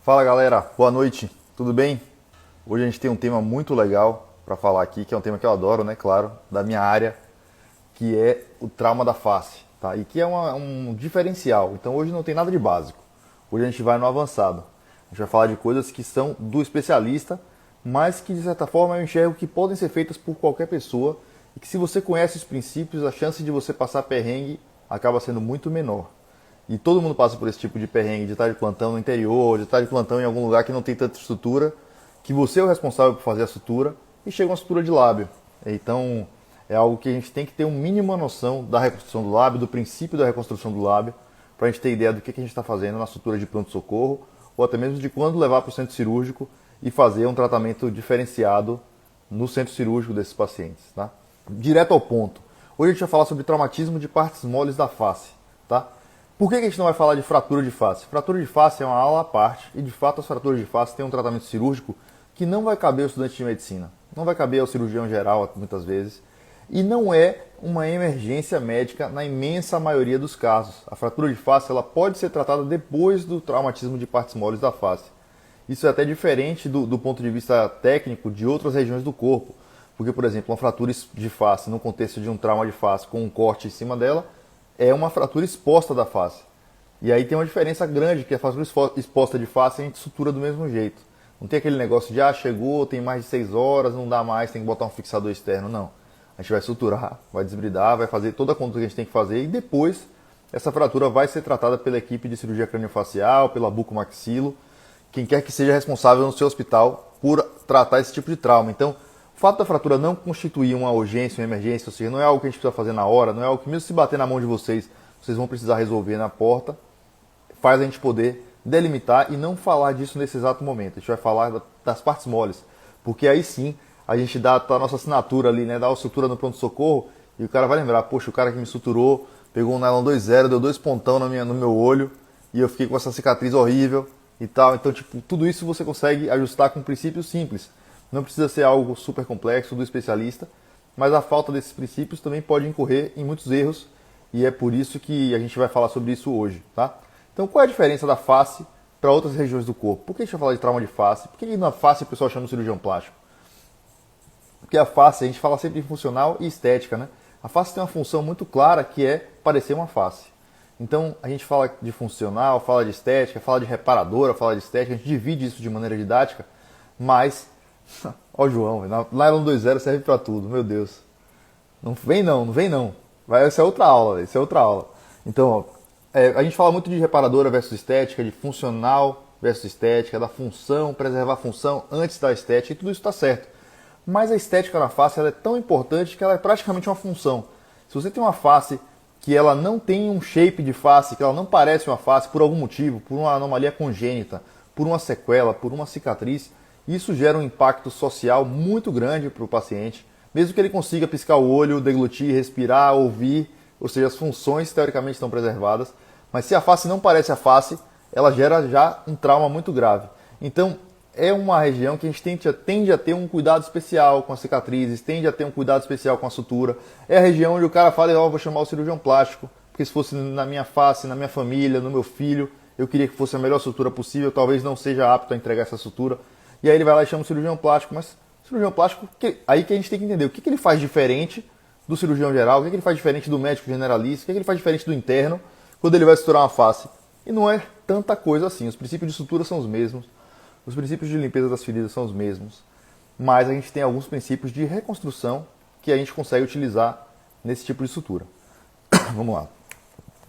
Fala galera, boa noite, tudo bem? Hoje a gente tem um tema muito legal para falar aqui, que é um tema que eu adoro, né? Claro, da minha área, que é o trauma da face, tá? E que é um diferencial. Então hoje não tem nada de básico. Hoje a gente vai no avançado. A gente vai falar de coisas que são do especialista, mas que de certa forma eu enxergo que podem ser feitas por qualquer pessoa e que se você conhece os princípios, a chance de você passar perrengue acaba sendo muito menor. E todo mundo passa por esse tipo de perrengue, de estar de plantão no interior, de estar de plantão em algum lugar que não tem tanta estrutura, que você é o responsável por fazer a sutura e chega uma sutura de lábio. Então é algo que a gente tem que ter uma mínima noção da reconstrução do lábio, do princípio da reconstrução do lábio, para a gente ter ideia do que a gente está fazendo na sutura de pronto-socorro, ou até mesmo de quando levar para o centro cirúrgico e fazer um tratamento diferenciado no centro cirúrgico desses pacientes. Tá? Direto ao ponto. Hoje a gente vai falar sobre traumatismo de partes moles da face. Tá? Por que a gente não vai falar de fratura de face? Fratura de face é uma aula à parte e, de fato, as fraturas de face têm um tratamento cirúrgico que não vai caber ao estudante de medicina, não vai caber ao cirurgião geral, muitas vezes, e não é uma emergência médica na imensa maioria dos casos. A fratura de face ela pode ser tratada depois do traumatismo de partes moles da face. Isso é até diferente do ponto de vista técnico de outras regiões do corpo, porque, por exemplo, uma fratura de face no contexto de um trauma de face com um corte em cima dela, é uma fratura exposta da face. E aí tem uma diferença grande, que a fratura exposta de face a gente sutura do mesmo jeito. Não tem aquele negócio de, chegou, tem mais de 6 horas, não dá mais, tem que botar um fixador externo, não. A gente vai suturar, vai desbridar, vai fazer toda a conduta que a gente tem que fazer e depois essa fratura vai ser tratada pela equipe de cirurgia craniofacial, pela bucomaxilo, quem quer que seja responsável no seu hospital por tratar esse tipo de trauma. Então, o fato da fratura não constituir uma urgência, uma emergência, ou seja, não é algo que a gente precisa fazer na hora, não é algo que mesmo se bater na mão de vocês, vocês vão precisar resolver na porta, faz a gente poder delimitar e não falar disso nesse exato momento. A gente vai falar das partes moles, porque aí sim a gente dá a nossa assinatura ali, né, dá a sutura no pronto-socorro e o cara vai lembrar, poxa, o cara que me suturou pegou um nylon 2.0, deu 2 pontão no meu olho e eu fiquei com essa cicatriz horrível e tal. Então, tipo, tudo isso você consegue ajustar com princípios simples. Não precisa ser algo super complexo do especialista, mas a falta desses princípios também pode incorrer em muitos erros e é por isso que a gente vai falar sobre isso hoje, tá? Então, qual é a diferença da face para outras regiões do corpo? Por que a gente vai falar de trauma de face? Por que na face o pessoal chama de cirurgião plástico? Porque a face, a gente fala sempre de funcional e estética, né? A face tem uma função muito clara que é parecer uma face. Então, a gente fala de funcional, fala de estética, fala de reparadora, fala de estética, a gente divide isso de maneira didática, mas ó, João, nylon 2.0 serve pra tudo, meu Deus. Não vem não, não vem não. Essa é outra aula, isso é outra aula. Então, ó, a gente fala muito de reparadora versus estética, de funcional versus estética, da função, preservar a função antes da estética, e tudo isso está certo. Mas a estética na face ela é tão importante que ela é praticamente uma função. Se você tem uma face que ela não tem um shape de face, que ela não parece uma face por algum motivo, por uma anomalia congênita, por uma sequela, por uma cicatriz, isso gera um impacto social muito grande para o paciente, mesmo que ele consiga piscar o olho, deglutir, respirar, ouvir, ou seja, as funções teoricamente estão preservadas, mas se a face não parece a face, ela gera já um trauma muito grave. Então, é uma região que a gente tende a ter um cuidado especial com as cicatrizes, tende a ter um cuidado especial com a sutura. É a região onde o cara fala, vou chamar o cirurgião plástico, porque se fosse na minha face, na minha família, no meu filho, eu queria que fosse a melhor sutura possível, talvez não seja apto a entregar essa sutura. E aí ele vai lá e chama o cirurgião plástico, mas o cirurgião plástico, aí que a gente tem que entender o que ele faz diferente do cirurgião geral, o que ele faz diferente do médico generalista, o que ele faz diferente do interno quando ele vai suturar uma face. E não é tanta coisa assim, os princípios de sutura são os mesmos, os princípios de limpeza das feridas são os mesmos, mas a gente tem alguns princípios de reconstrução que a gente consegue utilizar nesse tipo de sutura. Vamos lá.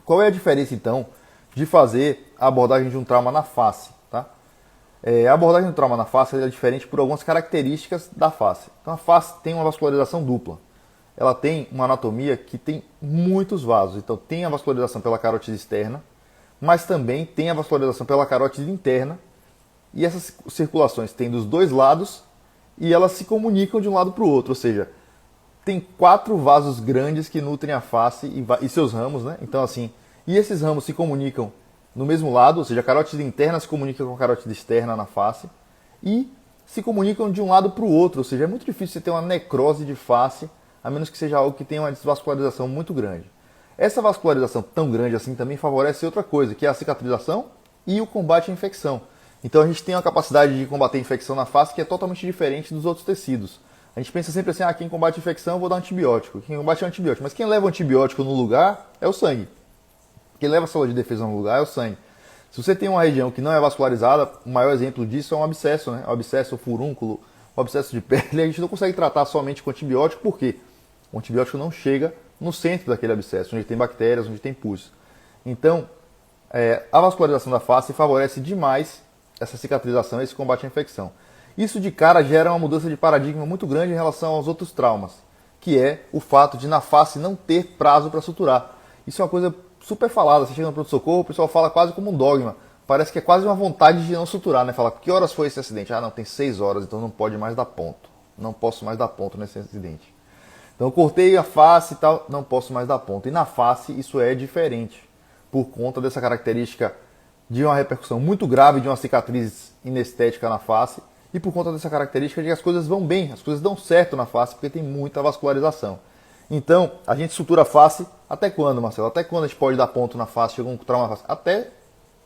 Qual é a diferença, então, de fazer a abordagem de um trauma na face? Tá? A abordagem do trauma na face é diferente por algumas características da face. Então, a face tem uma vascularização dupla. Ela tem uma anatomia que tem muitos vasos. Então, tem a vascularização pela carótide externa, mas também tem a vascularização pela carótide interna. E essas circulações têm dos dois lados e elas se comunicam de um lado para o outro. Ou seja, tem 4 vasos grandes que nutrem a face e seus ramos, né? Então, assim, e esses ramos se comunicam no mesmo lado, ou seja, a carótide interna se comunica com a carótide externa na face e se comunicam de um lado para o outro. Ou seja, é muito difícil você ter uma necrose de face, a menos que seja algo que tenha uma desvascularização muito grande. Essa vascularização tão grande assim também favorece outra coisa, que é a cicatrização e o combate à infecção. Então a gente tem uma capacidade de combater infecção na face que é totalmente diferente dos outros tecidos. A gente pensa sempre assim, quem combate infecção eu vou dar antibiótico, quem combate é antibiótico. Mas quem leva o antibiótico no lugar é o sangue. Quem leva a célula de defesa no lugar é o sangue. Se você tem uma região que não é vascularizada, o maior exemplo disso é um abscesso, né? O abscesso, o furúnculo, o abscesso de pele, a gente não consegue tratar somente com antibiótico, por quê? O antibiótico não chega no centro daquele abscesso, onde tem bactérias, onde tem pus. Então, a vascularização da face favorece demais essa cicatrização, esse combate à infecção. Isso de cara gera uma mudança de paradigma muito grande em relação aos outros traumas, que é o fato de na face não ter prazo para suturar. Isso é uma coisa super falada, você chega no pronto-socorro, o pessoal fala quase como um dogma. Parece que é quase uma vontade de não suturar, né? Fala, que horas foi esse acidente? Não, tem 6 horas, então não pode mais dar ponto. Não posso mais dar ponto nesse acidente. Então eu cortei a face e tal, não posso mais dar ponto. E na face isso é diferente, por conta dessa característica de uma repercussão muito grave de uma cicatriz inestética na face e por conta dessa característica de que as coisas vão bem, as coisas dão certo na face porque tem muita vascularização. Então, a gente sutura a face até quando, Marcelo? Até quando a gente pode dar ponto na face, chegou um trauma na face? Até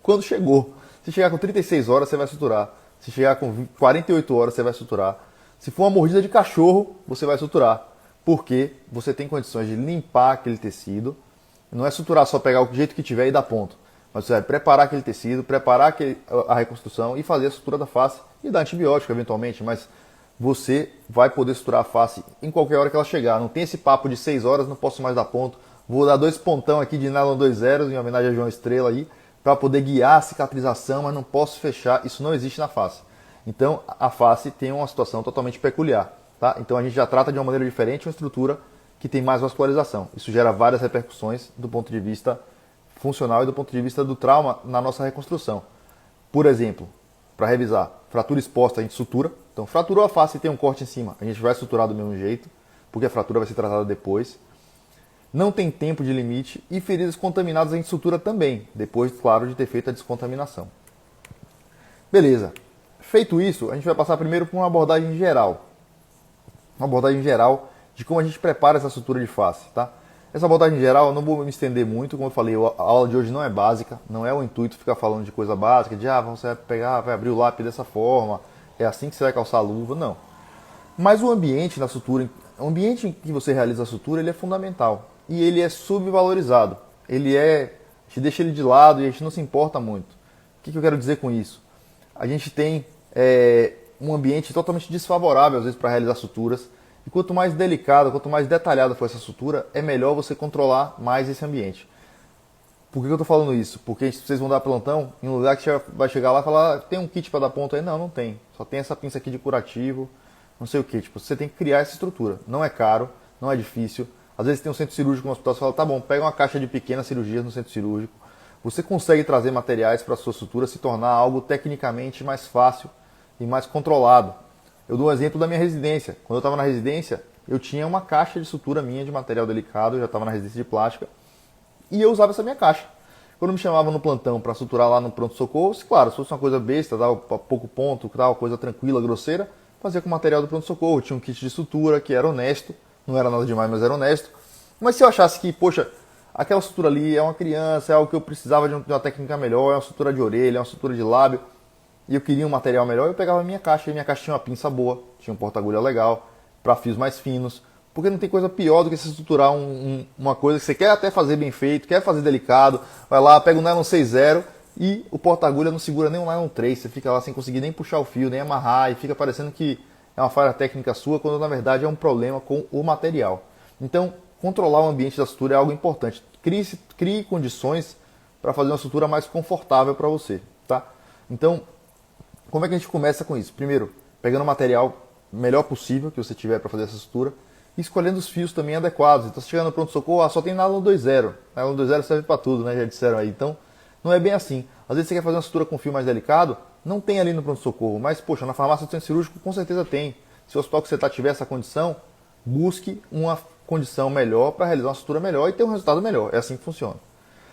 quando chegou. Se chegar com 36 horas, você vai suturar. Se chegar com 48 horas, você vai suturar. Se for uma mordida de cachorro, você vai suturar. Porque você tem condições de limpar aquele tecido. Não é suturar só pegar o jeito que tiver e dar ponto. Mas você vai preparar aquele tecido, preparar a reconstrução e fazer a sutura da face e dar antibiótico eventualmente. Mas você vai poder suturar a face em qualquer hora que ela chegar. Não tem esse papo de 6 horas, não posso mais dar ponto. Vou dar 2 pontão aqui de nylon 2 zeros, em homenagem a João Estrela aí, para poder guiar a cicatrização, mas não posso fechar. Isso não existe na face. Então a face tem uma situação totalmente peculiar. Tá? Então a gente já trata de uma maneira diferente uma estrutura que tem mais vascularização. Isso gera várias repercussões do ponto de vista funcional e do ponto de vista do trauma na nossa reconstrução. Por exemplo, para revisar, fratura exposta a gente sutura. Então fraturou a face e tem um corte em cima, a gente vai suturar do mesmo jeito, porque a fratura vai ser tratada depois. Não tem tempo de limite e feridas contaminadas a gente sutura também, depois, claro, de ter feito a descontaminação. Beleza. Feito isso, a gente vai passar primeiro por uma abordagem geral. Uma abordagem geral de como a gente prepara essa sutura de face, tá? Essa abordagem geral eu não vou me estender muito, como eu falei, a aula de hoje não é básica, não é o intuito ficar falando de coisa básica, de você vai pegar, vai abrir o lápis dessa forma, é assim que você vai calçar a luva, não. Mas o ambiente na sutura, o ambiente em que você realiza a sutura, ele é fundamental e ele é subvalorizado. A gente deixa ele de lado e a gente não se importa muito. O que eu quero dizer com isso? A gente tem um ambiente totalmente desfavorável às vezes para realizar suturas. E quanto mais delicada, quanto mais detalhada for essa sutura, é melhor você controlar mais esse ambiente. Por que eu estou falando isso? Porque vocês vão dar plantão em um lugar que você vai chegar lá e falar, tem um kit para dar ponto aí? Não, não tem. Só tem essa pinça aqui de curativo, não sei o que. Tipo, você tem que criar essa estrutura. Não é caro, não é difícil. Às vezes tem um centro cirúrgico no hospital, você fala, tá bom, pega uma caixa de pequenas cirurgias no centro cirúrgico. Você consegue trazer materiais para a sua sutura se tornar algo tecnicamente mais fácil e mais controlado. Eu dou um exemplo da minha residência. Quando eu estava na residência, eu tinha uma caixa de sutura minha de material delicado, eu já estava na residência de plástica, e eu usava essa minha caixa. Quando me chamavam no plantão para suturar lá no pronto-socorro, claro, se fosse uma coisa besta, dava pouco ponto, tal, coisa tranquila, grosseira, fazia com o material do pronto-socorro. Tinha um kit de sutura que era honesto, não era nada demais, mas era honesto. Mas se eu achasse que, poxa, aquela sutura ali é uma criança, é algo que eu precisava de uma técnica melhor, é uma sutura de orelha, é uma sutura de lábio, e eu queria um material melhor, eu pegava a minha caixa, e minha caixa tinha uma pinça boa, tinha um porta-agulha legal, para fios mais finos, porque não tem coisa pior do que você suturar uma coisa que você quer até fazer bem feito, quer fazer delicado, vai lá, pega um nylon 6.0 e o porta-agulha não segura nem um nylon 3, você fica lá sem conseguir nem puxar o fio, nem amarrar, e fica parecendo que é uma falha técnica sua, quando na verdade é um problema com o material. Então, controlar o ambiente da sutura é algo importante. Crie condições para fazer uma sutura mais confortável para você, tá? Então, como é que a gente começa com isso? Primeiro, pegando o material melhor possível que você tiver para fazer essa sutura e escolhendo os fios também adequados. Então, se chegar no pronto-socorro, só tem nylon 2.0. Nylon 2.0 serve para tudo, né? Já disseram aí. Então, não é bem assim. Às vezes você quer fazer uma sutura com fio mais delicado, não tem ali no pronto-socorro, mas, poxa, na farmácia do centro cirúrgico com certeza tem. Se o hospital que você está tiver essa condição, busque uma condição melhor para realizar uma sutura melhor e ter um resultado melhor. É assim que funciona.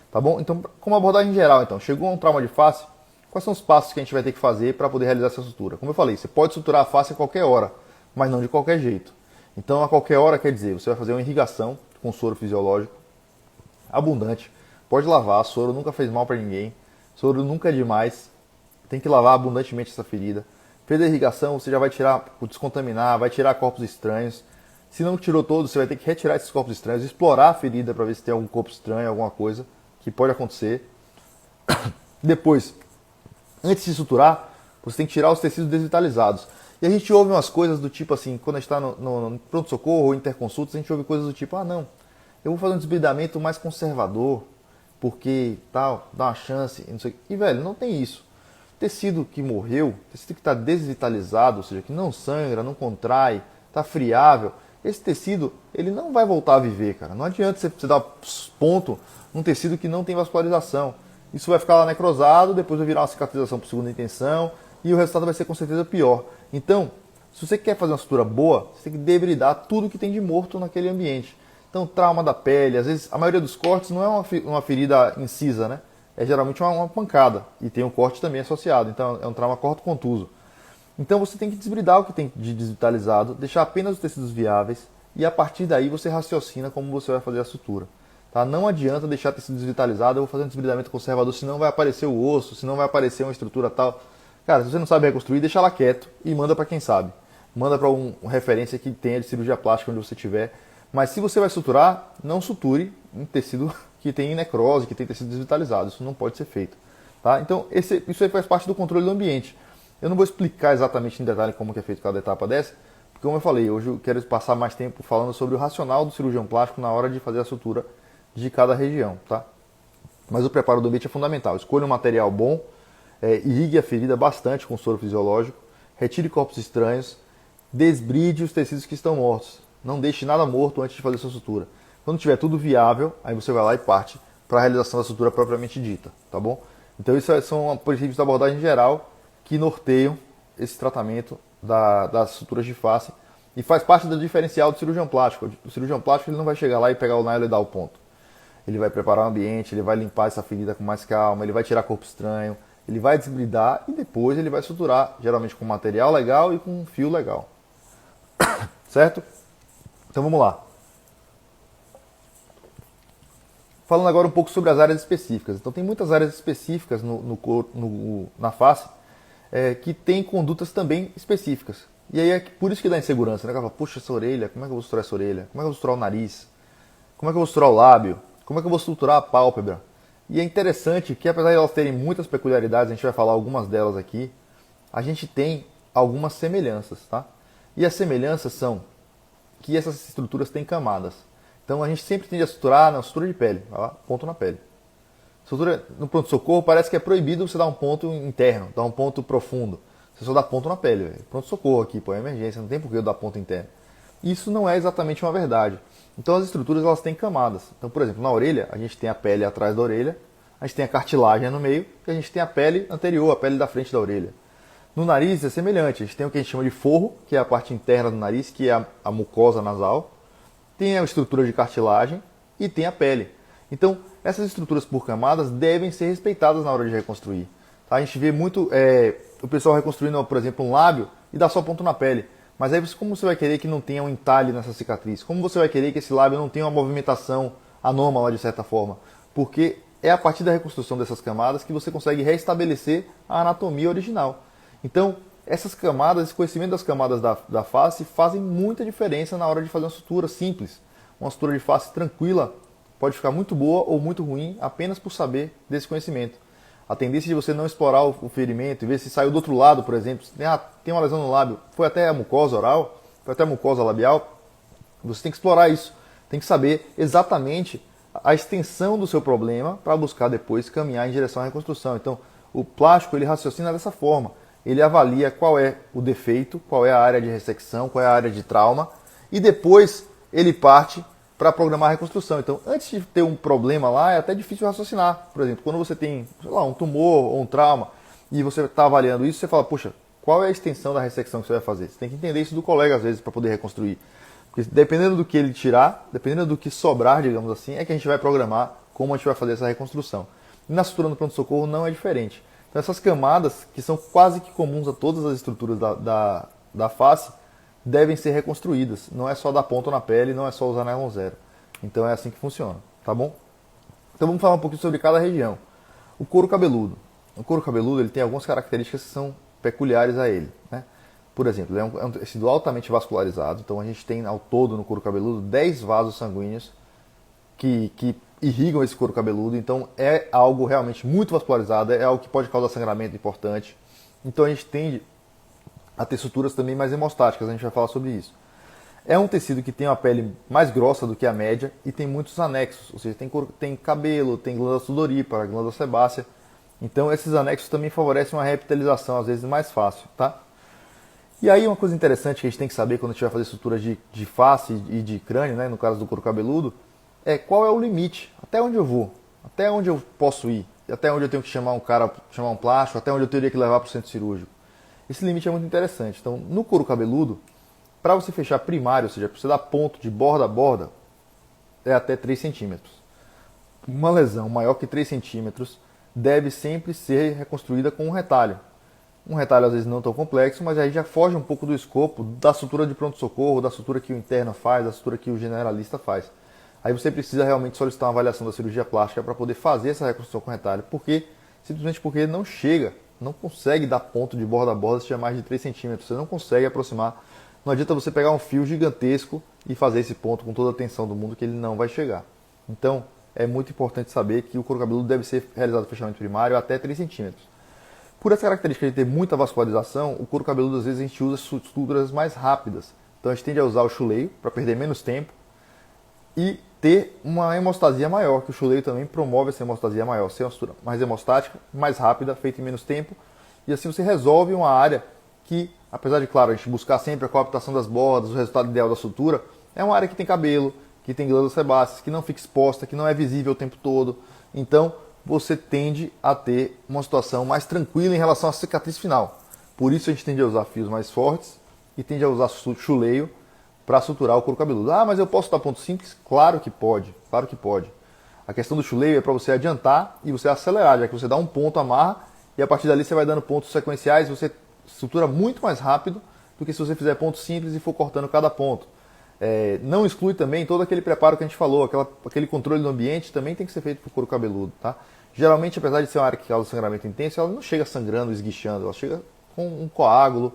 Tá bom? Então, como abordagem geral, então, chegou um trauma de face, quais são os passos que a gente vai ter que fazer para poder realizar essa sutura? Como eu falei, você pode suturar a face a qualquer hora, mas não de qualquer jeito. Então, a qualquer hora quer dizer, você vai fazer uma irrigação com soro fisiológico abundante, pode lavar, soro nunca fez mal para ninguém, soro nunca é demais, Tem que lavar abundantemente essa ferida. Fez a irrigação, você já vai tirar, descontaminar, vai tirar corpos estranhos. Se não tirou todos, você vai ter que retirar esses corpos estranhos, explorar a ferida para ver se tem algum corpo estranho, alguma coisa que pode acontecer. Depois, antes de suturar, você tem que tirar os tecidos desvitalizados. E a gente ouve umas coisas do tipo assim, quando a gente está no pronto-socorro ou interconsultas, a gente ouve coisas do tipo, não, eu vou fazer um desbridamento mais conservador, porque tal, dá uma chance, não sei. E velho, não tem isso. Tecido que morreu, tecido que está desvitalizado, ou seja, que não sangra, não contrai, está friável, esse tecido ele não vai voltar a viver, cara. Não adianta você dar ponto num tecido que não tem vascularização. Isso vai ficar lá necrosado, depois vai virar uma cicatrização por segunda intenção e o resultado vai ser com certeza pior. Então, se você quer fazer uma sutura boa, você tem que debridar tudo que tem de morto naquele ambiente. Então, trauma da pele, às vezes a maioria dos cortes não é uma ferida incisa, né? É geralmente uma pancada e tem um corte também associado, então é um trauma corto-contuso. Então você tem que desbridar o que tem de desvitalizado, deixar apenas os tecidos viáveis e a partir daí você raciocina como você vai fazer a sutura. Tá? Não adianta deixar tecido desvitalizado, eu vou fazer um desbridamento conservador, senão vai aparecer o osso, senão vai aparecer uma estrutura tal. Cara, se você não sabe reconstruir, deixa lá quieto e manda para quem sabe. Manda para uma referência que tenha de cirurgia plástica onde você estiver. Mas se você vai suturar, não suture um tecido que tem necrose, que tem tecido desvitalizado. Isso não pode ser feito. Tá? Então, isso aí faz parte do controle do ambiente. Eu não vou explicar exatamente em detalhe como que é feito cada etapa dessa, porque como eu falei, hoje eu quero passar mais tempo falando sobre o racional do cirurgião plástico na hora de fazer a sutura de cada região. Tá? Mas o preparo do ambiente é fundamental. Escolha um material bom, irrigue a ferida bastante com soro fisiológico, retire corpos estranhos, desbride os tecidos que estão mortos. Não deixe nada morto antes de fazer sua sutura. Quando tiver tudo viável, aí você vai lá e parte para a realização da sutura propriamente dita, tá bom? Então isso são princípios da abordagem geral que norteiam esse tratamento das suturas de face e faz parte do diferencial do cirurgião plástico. O cirurgião plástico ele não vai chegar lá e pegar o nylon e dar o ponto. Ele vai preparar o ambiente, ele vai limpar essa ferida com mais calma, ele vai tirar corpo estranho, ele vai desbridar e depois ele vai suturar, geralmente com material legal e com um fio legal. Certo? Então vamos lá. Falando agora um pouco sobre as áreas específicas. Então tem muitas áreas específicas na face que tem condutas também específicas. E aí é por isso que dá insegurança, né? Fala, puxa, essa orelha, como é que eu vou suturar essa orelha? Como é que eu vou suturar o nariz? Como é que eu vou suturar o lábio? Como é que eu vou suturar a pálpebra? E é interessante que apesar de elas terem muitas peculiaridades, a gente vai falar algumas delas aqui, a gente tem algumas semelhanças, tá? E as semelhanças são que essas estruturas têm camadas. Então a gente sempre tende a suturar na sutura de pele, ó, ponto na pele. Sutura no pronto-socorro parece que é proibido você dar um ponto interno, dar um ponto profundo. Você só dá ponto na pele. Pronto-socorro aqui, pô, é emergência, não tem por que eu dar ponto interno. Isso não é exatamente uma verdade. Então as estruturas elas têm camadas. Então, por exemplo, na orelha, a gente tem a pele atrás da orelha, a gente tem a cartilagem no meio e a gente tem a pele anterior, a pele da frente da orelha. No nariz é semelhante, a gente tem o que a gente chama de forro, que é a parte interna do nariz, que é a mucosa nasal, tem a estrutura de cartilagem e tem a pele. Então, essas estruturas por camadas devem ser respeitadas na hora de reconstruir. Tá? A gente vê muito o pessoal reconstruindo, por exemplo, um lábio e dá só ponto na pele. Mas aí como você vai querer que não tenha um entalhe nessa cicatriz? Como você vai querer que esse lábio não tenha uma movimentação anômala de certa forma? Porque é a partir da reconstrução dessas camadas que você consegue restabelecer a anatomia original. Então, essas camadas, esse conhecimento das camadas da face fazem muita diferença na hora de fazer uma sutura simples. Uma sutura de face tranquila pode ficar muito boa ou muito ruim apenas por saber desse conhecimento. A tendência de você não explorar o ferimento e ver se saiu do outro lado, por exemplo, se tem uma lesão no lábio, foi até a mucosa oral, foi até a mucosa labial, você tem que explorar isso. Tem que saber exatamente a extensão do seu problema para buscar depois caminhar em direção à reconstrução. Então, o plástico ele raciocina dessa forma. Ele avalia qual é o defeito, qual é a área de ressecção, qual é a área de trauma e depois ele parte para programar a reconstrução. Então, antes de ter um problema lá, é até difícil raciocinar. Por exemplo, quando você tem, sei lá, um tumor ou um trauma e você está avaliando isso, você fala, puxa, qual é a extensão da ressecção que você vai fazer? Você tem que entender isso do colega às vezes para poder reconstruir. Porque dependendo do que ele tirar, dependendo do que sobrar, digamos assim, é que a gente vai programar como a gente vai fazer essa reconstrução. E na sutura no pronto-socorro não é diferente. Então essas camadas, que são quase que comuns a todas as estruturas da face, devem ser reconstruídas. Não é só dar ponto na pele, não é só usar nylon zero. Então é assim que funciona, tá bom? Então vamos falar um pouquinho sobre cada região. O couro cabeludo. o couro cabeludo ele tem algumas características que são peculiares a ele, né? Por exemplo, ele é um tecido altamente vascularizado, então a gente tem ao todo no couro cabeludo 10 vasos sanguíneos que irrigam esse couro cabeludo, então é algo realmente muito vascularizado, é algo que pode causar sangramento importante. Então a gente tende a ter suturas também mais hemostáticas, a gente vai falar sobre isso. É um tecido que tem uma pele mais grossa do que a média e tem muitos anexos, ou seja, tem cabelo, tem glândula sudorípara, glândula sebácea. Então esses anexos também favorecem uma reepitelização, às vezes mais fácil, tá? E aí uma coisa interessante que a gente tem que saber quando a gente vai fazer suturas de face e de crânio, né, no caso do couro cabeludo, é qual é o limite, até onde eu vou, até onde eu posso ir, até onde eu tenho que chamar um plástico, até onde eu teria que levar para o centro cirúrgico. Esse limite é muito interessante. Então, no couro cabeludo, para você fechar primário, ou seja, para você dar ponto de borda a borda, é até 3 centímetros. Uma lesão maior que 3 centímetros deve sempre ser reconstruída com um retalho. Um retalho às vezes não tão complexo, mas aí já foge um pouco do escopo da sutura de pronto-socorro, da sutura que o interno faz, da sutura que o generalista faz. Aí você precisa realmente solicitar uma avaliação da cirurgia plástica para poder fazer essa reconstrução com retalho, simplesmente porque não chega, não consegue dar ponto de borda a borda se tiver mais de 3 centímetros, você não consegue aproximar. Não adianta você pegar um fio gigantesco e fazer esse ponto com toda a tensão do mundo que ele não vai chegar. Então, é muito importante saber que o couro cabeludo deve ser realizado fechamento primário até 3 centímetros. Por essa característica de ter muita vascularização, o couro cabeludo às vezes a gente usa suturas mais rápidas. Então a gente tende a usar o chuleio para perder menos tempo e ter uma hemostasia maior, que o chuleio também promove essa hemostasia maior, ser uma sutura mais hemostática, mais rápida, feita em menos tempo, e assim você resolve uma área que, apesar de, claro, a gente buscar sempre a coaptação das bordas, o resultado ideal da sutura, é uma área que tem cabelo, que tem glândulas sebáceas, que não fica exposta, que não é visível o tempo todo. Então, você tende a ter uma situação mais tranquila em relação à cicatriz final. Por isso a gente tende a usar fios mais fortes e tende a usar chuleio para suturar o couro cabeludo. Ah, mas eu posso dar ponto simples? Claro que pode, claro que pode. A questão do chuleio é para você adiantar e você acelerar, já que você dá um ponto, amarra, e a partir dali você vai dando pontos sequenciais, você sutura muito mais rápido do que se você fizer pontos simples e for cortando cada ponto. Não exclui também todo aquele preparo que a gente falou, aquele controle do ambiente também tem que ser feito para o couro cabeludo, tá? Geralmente, apesar de ser uma área que causa sangramento intenso, ela não chega sangrando, esguichando, ela chega com um coágulo,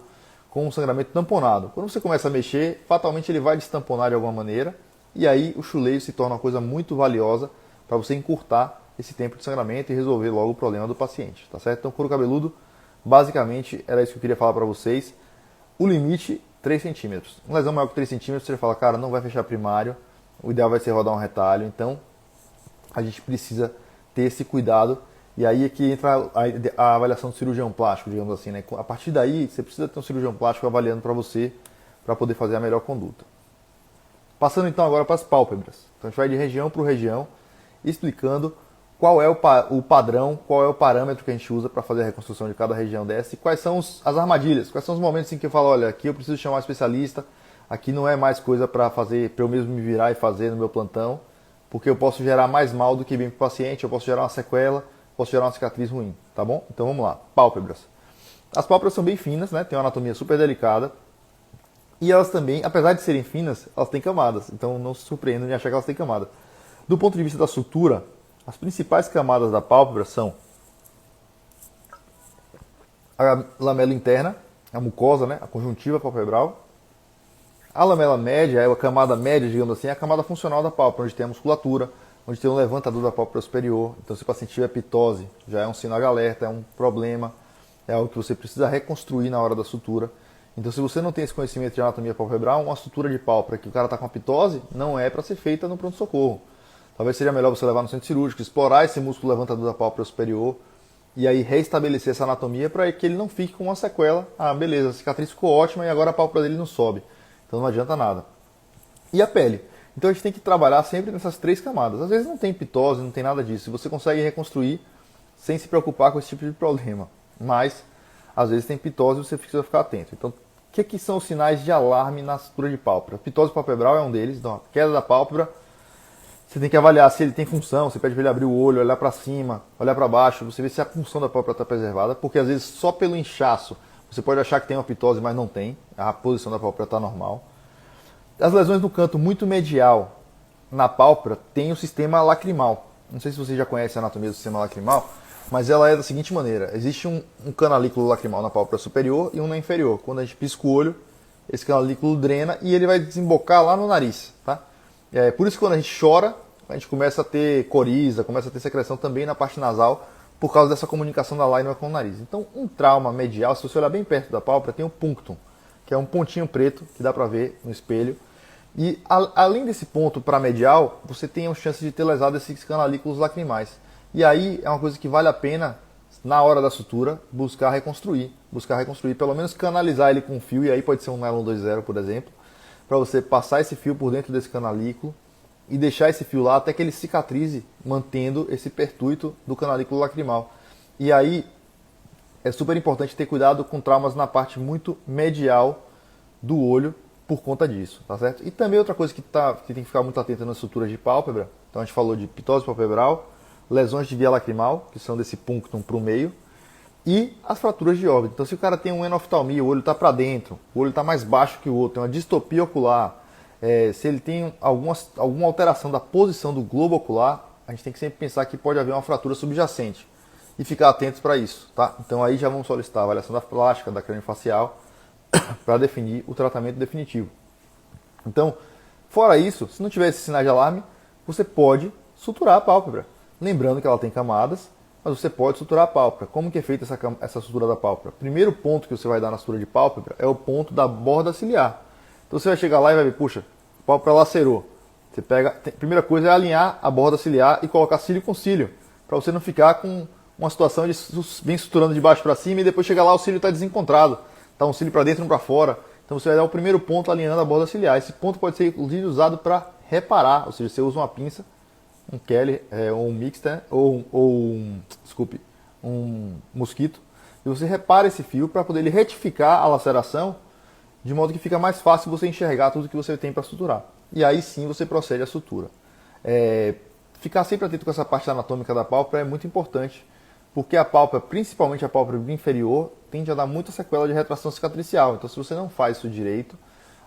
com um sangramento tamponado. Quando você começa a mexer, fatalmente ele vai destamponar de alguma maneira, e aí o chuleio se torna uma coisa muito valiosa para você encurtar esse tempo de sangramento e resolver logo o problema do paciente, tá certo? Então, couro cabeludo, basicamente, era isso que eu queria falar para vocês. O limite, 3 centímetros. Uma lesão maior que 3 centímetros, você fala, cara, não vai fechar primário, o ideal vai ser rodar um retalho, então a gente precisa ter esse cuidado. E aí é que entra a avaliação do cirurgião plástico, digamos assim, né? A partir daí, você precisa ter um cirurgião plástico avaliando para você, para poder fazer a melhor conduta. Passando então agora para as pálpebras. Então a gente vai de região por região, explicando qual é o padrão, qual é o parâmetro que a gente usa para fazer a reconstrução de cada região dessa e quais são as armadilhas, quais são os momentos em que eu falo, olha, aqui eu preciso chamar um especialista, aqui não é mais coisa para fazer, para eu mesmo me virar e fazer no meu plantão, porque eu posso gerar mais mal do que bem para o paciente, eu posso gerar uma sequela, posso gerar uma cicatriz ruim, tá bom? Então vamos lá, pálpebras. As pálpebras são bem finas, né? Tem uma anatomia super delicada e elas também, apesar de serem finas, elas têm camadas, então não se surpreendam em achar que elas têm camada. Do ponto de vista da sutura, as principais camadas da pálpebra são a lamela interna, a mucosa, né? A conjuntiva palpebral. A lamela média, a camada média, digamos assim, é a camada funcional da pálpebra, onde tem a musculatura, onde tem um levantador da pálpebra superior. Então, se o paciente tiver pitose, já é um sinal de alerta, é um problema, é algo que você precisa reconstruir na hora da sutura. Então, se você não tem esse conhecimento de anatomia palpebral, uma sutura de pálpebra que o cara está com a pitose não é para ser feita no pronto-socorro. Talvez seja melhor você levar no centro cirúrgico, explorar esse músculo levantador da pálpebra superior e aí reestabelecer essa anatomia para que ele não fique com uma sequela. Ah, beleza, a cicatriz ficou ótima e agora a pálpebra dele não sobe. Então não adianta nada. E a pele? Então a gente tem que trabalhar sempre nessas 3 camadas. Às vezes não tem pitose, não tem nada disso. Você consegue reconstruir sem se preocupar com esse tipo de problema. Mas às vezes tem pitose e você precisa ficar atento. Então, o que são os sinais de alarme na sutura de pálpebra? Pitose palpebral é um deles. Então, a queda da pálpebra, você tem que avaliar se ele tem função, você pede para ele abrir o olho, olhar para cima, olhar para baixo, você vê se a função da pálpebra está preservada, porque às vezes só pelo inchaço você pode achar que tem uma pitose, mas não tem, a posição da pálpebra está normal. As lesões no canto muito medial na pálpebra tem o sistema lacrimal. Não sei se você já conhece a anatomia do sistema lacrimal, mas ela é da seguinte maneira: existe um canalículo lacrimal na pálpebra superior e um na inferior. Quando a gente pisca o olho, esse canalículo drena e ele vai desembocar lá no nariz, tá? É por isso que quando a gente chora, a gente começa a ter coriza, começa a ter secreção também na parte nasal, por causa dessa comunicação da lágrima com o nariz. Então, um trauma medial, se você olhar bem perto da pálpebra, tem o punctum, que é um pontinho preto que dá para ver no espelho. E além desse ponto para medial, você tem a chance de ter lesado esses canalículos lacrimais. E aí é uma coisa que vale a pena, na hora da sutura, buscar reconstruir, pelo menos canalizar ele com um fio, e aí pode ser um nylon 2.0, por exemplo, para você passar esse fio por dentro desse canalículo e deixar esse fio lá até que ele cicatrize, mantendo esse pertuito do canalículo lacrimal. E aí é super importante ter cuidado com traumas na parte muito medial do olho por conta disso, tá certo? E também outra coisa que tem que ficar muito atento nas suturas de pálpebra, então a gente falou de pitose palpebral, lesões de via lacrimal, que são desse punctum para o meio, e as fraturas de órbita. Então se o cara tem um enoftalmia, o olho está para dentro, o olho está mais baixo que o outro, tem uma distopia ocular, se ele tem alguma alteração da posição do globo ocular, a gente tem que sempre pensar que pode haver uma fratura subjacente e ficar atentos para isso, tá? Então aí já vamos solicitar a avaliação da plástica, da craniofacial, para definir o tratamento definitivo. Então, fora isso, se não tiver esses sinais de alarme, você pode suturar a pálpebra. Lembrando que ela tem camadas, mas você pode suturar a pálpebra. Como que é feita essa sutura da pálpebra? Primeiro ponto que você vai dar na sutura de pálpebra é o ponto da borda ciliar. Então você vai chegar lá e vai ver, puxa, a pálpebra lacerou. Você pega, a primeira coisa é alinhar a borda ciliar e colocar cílio com cílio, para você não ficar com uma situação de vem suturando de baixo para cima e depois chega lá o cílio está desencontrado. Está um cílio para dentro e um para fora. Então você vai dar o primeiro ponto alinhando a borda ciliar. Esse ponto pode ser inclusive usado para reparar, ou seja, você usa uma pinça, um Kelly, ou um mixter, um mosquito, e você repara esse fio para poder ele retificar a laceração, de modo que fica mais fácil você enxergar tudo que você tem para suturar. E aí sim você procede à sutura. Ficar sempre atento com essa parte anatômica da pálpebra é muito importante, porque a pálpebra, principalmente a pálpebra inferior, tende a dar muita sequela de retração cicatricial. Então se você não faz isso direito,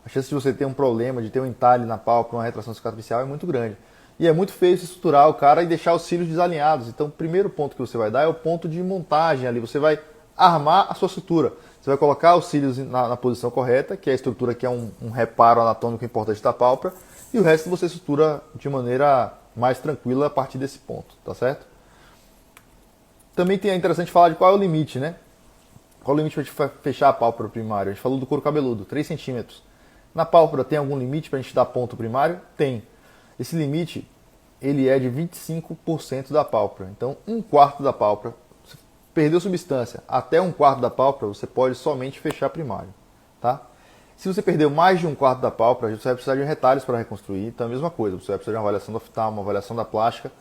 a chance de você ter um problema, de ter um entalhe na pálpebra, uma retração cicatricial é muito grande. E é muito feio se suturar o cara e deixar os cílios desalinhados. Então o primeiro ponto que você vai dar é o ponto de montagem ali. Você vai armar a sua sutura. Você vai colocar os cílios na posição correta, que é a estrutura que é um reparo anatômico importante da pálpebra, e o resto você sutura de maneira mais tranquila a partir desse ponto, tá certo? Também é interessante falar de qual é o limite, né? Qual é o limite para a gente fechar a pálpebra primária? A gente falou do couro cabeludo, 3 centímetros. Na pálpebra tem algum limite para a gente dar ponto primário? Tem. Esse limite ele é de 25% da pálpebra. Então, 1/4 da pálpebra, se perdeu substância até 1/4 da pálpebra, você pode somente fechar primário. Tá? Se você perdeu mais de 1/4 da pálpebra, você vai precisar de retalhos para reconstruir. Então, a mesma coisa, você vai precisar de uma avaliação do oftalmo, uma avaliação da plástica,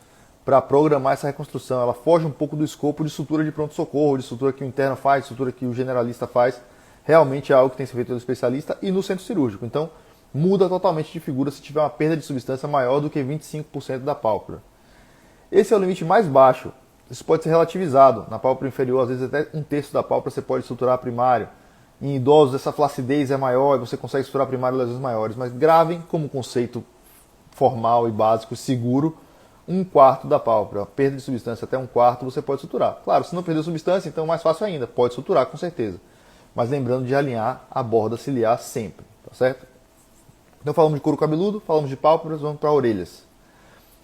para programar essa reconstrução. Ela foge um pouco do escopo de sutura de pronto-socorro, de sutura que o interno faz, de sutura que o generalista faz. Realmente é algo que tem que ser feito pelo especialista e no centro cirúrgico. Então, muda totalmente de figura se tiver uma perda de substância maior do que 25% da pálpebra. Esse é o limite mais baixo. Isso pode ser relativizado. Na pálpebra inferior, às vezes até 1/3 da pálpebra você pode suturar primário. Em idosos, essa flacidez é maior e você consegue suturar primário lesões maiores. Mas gravem como conceito formal e básico, seguro, 1/4 da pálpebra. Perda de substância até 1/4 você pode suturar. Claro, se não perdeu substância, então mais fácil ainda. Pode suturar com certeza. Mas lembrando de alinhar a borda ciliar sempre, tá certo? Então falamos de couro cabeludo, falamos de pálpebras, vamos para orelhas.